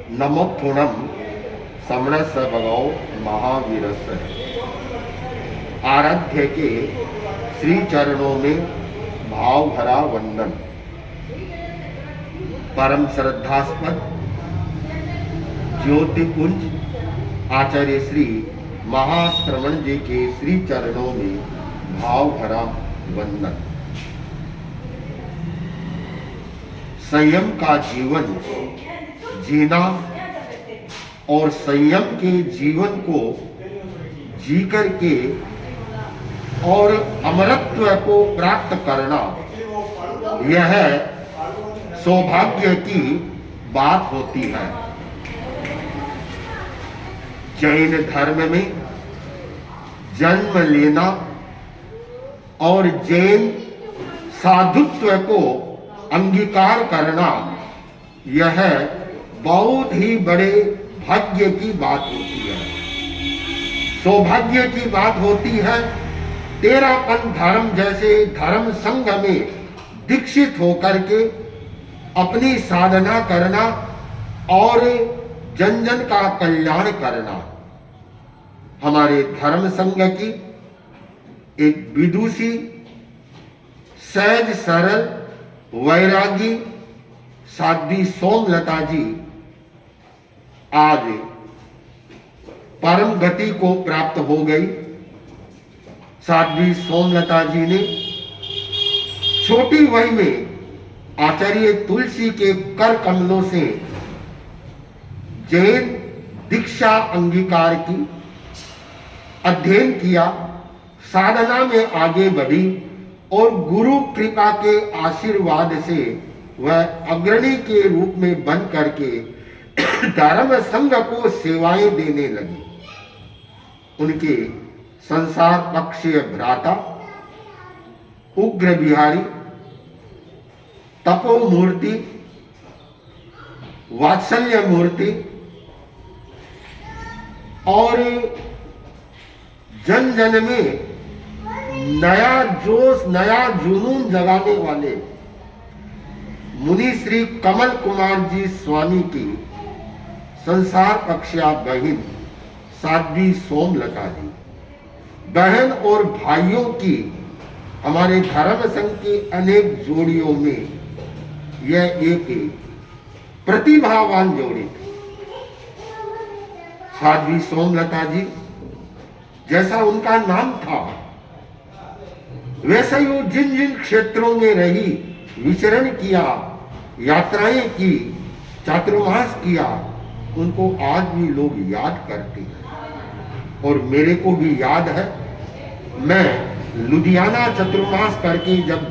नमोत्थुणम समणस भगौ महावीरस। आराध्य के श्री चरणों में भाव भरा वंदन। परम श्रद्धास्पद ज्योतिपुंज आचार्य श्री महाश्रवण जी के श्री चरणों में भाव भरा वंदन। संयम का जीवन जीना और संयम के जीवन को जी करके और अमरत्व को प्राप्त करना, यह सौभाग्य की बात होती है। जैन धर्म में जन्म लेना और जैन साधुत्व को अंगीकार करना, यह बहुत ही बड़े भाग्य की बात होती है, सौभाग्य की बात होती है। तेरापन धर्म जैसे धर्म संघ में दीक्षित होकर के अपनी साधना करना और जन जन का कल्याण करना, हमारे धर्म संघ की एक विदुषी सहज सरल वैरागी साध्वी सोमलता जी आज परम गति को प्राप्त हो गई। साध्वी सोमलता जी ने छोटी वय में आचार्य तुलसी के कर कमलों से जैन दीक्षा अंगीकार की, अध्ययन किया, साधना में आगे बढ़ी और गुरु कृपा के आशीर्वाद से वह अग्रणी के रूप में बन करके धर्म संघ को सेवाएं देने लगी। उनके संसार पक्षीय भ्राता उग्र बिहारी तपो मूर्ति वात्सल्य मूर्ति और जन जन में नया जोश नया जुनून जगाने वाले मुनि श्री कमल कुमार जी स्वामी की संसार पक्षा बहन साध्वी सोमलता जी, बहन और भाइयों की हमारे धर्म संघ की अनेक जोड़ियों में यह एक प्रतिभावान जोड़ी थी। साध्वी सोमलता जी जैसा उनका नाम था, वैसे ही जिन जिन क्षेत्रों में रही, विचरण किया, यात्राएं की, चातुर्मास किया, उनको आज भी लोग याद करते हैं। और मेरे को भी याद है, मैं लुधियाना चतुर्मास करके जब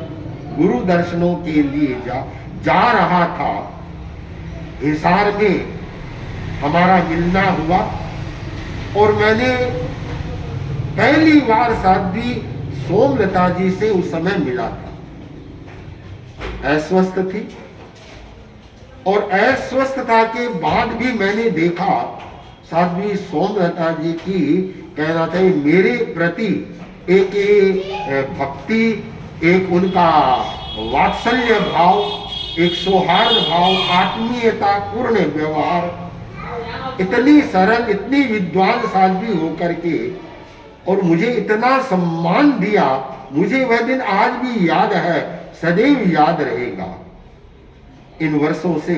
गुरु दर्शनों के लिए जा रहा था, हिसार में हमारा मिलना हुआ और मैंने पहली बार साध्वी सोमलता जी से उस समय मिला था। अस्वस्थ थी और अस्वस्थता के बाद भी मैंने देखा साध्वी सोमलता जी की कहना चाहिए मेरे प्रति एक भक्ति, एक उनका वात्सल्य भाव, एक सौहार्द भाव, आत्मीयता पूर्ण व्यवहार, इतनी सरल, इतनी विद्वान साध्वी होकर के और मुझे इतना सम्मान दिया, मुझे वह दिन आज भी याद है, सदैव याद रहेगा। इन वर्षों से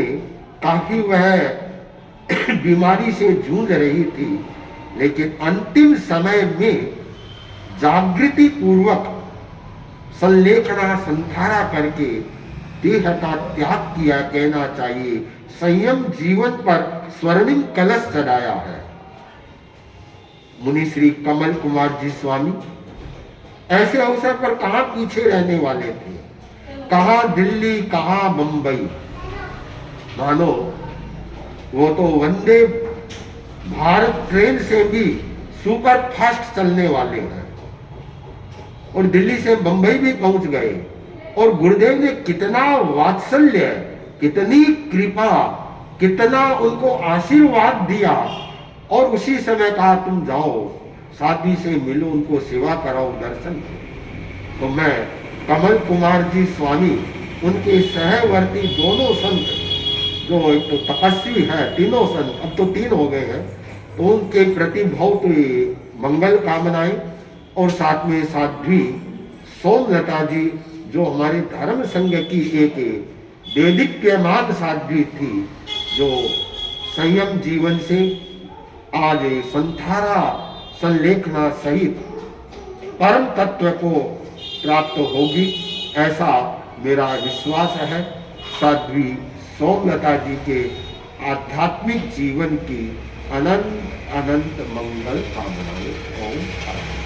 काफी वह बीमारी से जूझ रही थी, लेकिन अंतिम समय में जागृति पूर्वक संलेखना संथारा करके देह का त्याग किया, कहना चाहिए संयम जीवन पर स्वर्णिम कलश चढ़ाया है। मुनि श्री कमल कुमार जी स्वामी ऐसे अवसर पर कहां पीछे रहने वाले थे, कहां दिल्ली, कहां बंबई, मानो वो तो वंदे भारत ट्रेन से भी सुपर फास्ट चलने वाले हैं और दिल्ली से बंबई भी पहुंच गए। और गुरुदेव ने कितना वात्सल्य, कितनी कृपा, कितना उनको आशीर्वाद दिया और उसी समय कहा तुम जाओ साध्वी से मिलो, उनको सेवा कराओ, दर्शन। तो मैं कमल कुमार जी स्वामी, उनके सहवर्ती दोनों संत जो एक तो तपस्वी है, तीनों संत, अब तो 3 हो गए हैं, तो उनके प्रति बहुत मंगल कामनाएं। और साथ में साध्वी सोमलता जी, जो हमारे धर्म संघ की एक देदीप्यमान साध्वी थी, जो संयम जीवन से आज संथारा संलेखना सहित परम तत्व को प्राप्त होगी, ऐसा मेरा विश्वास है। साध्वी सोमलता जी के आध्यात्मिक जीवन की अनंत अनंत मंगल कामनाएं। ओम शांति।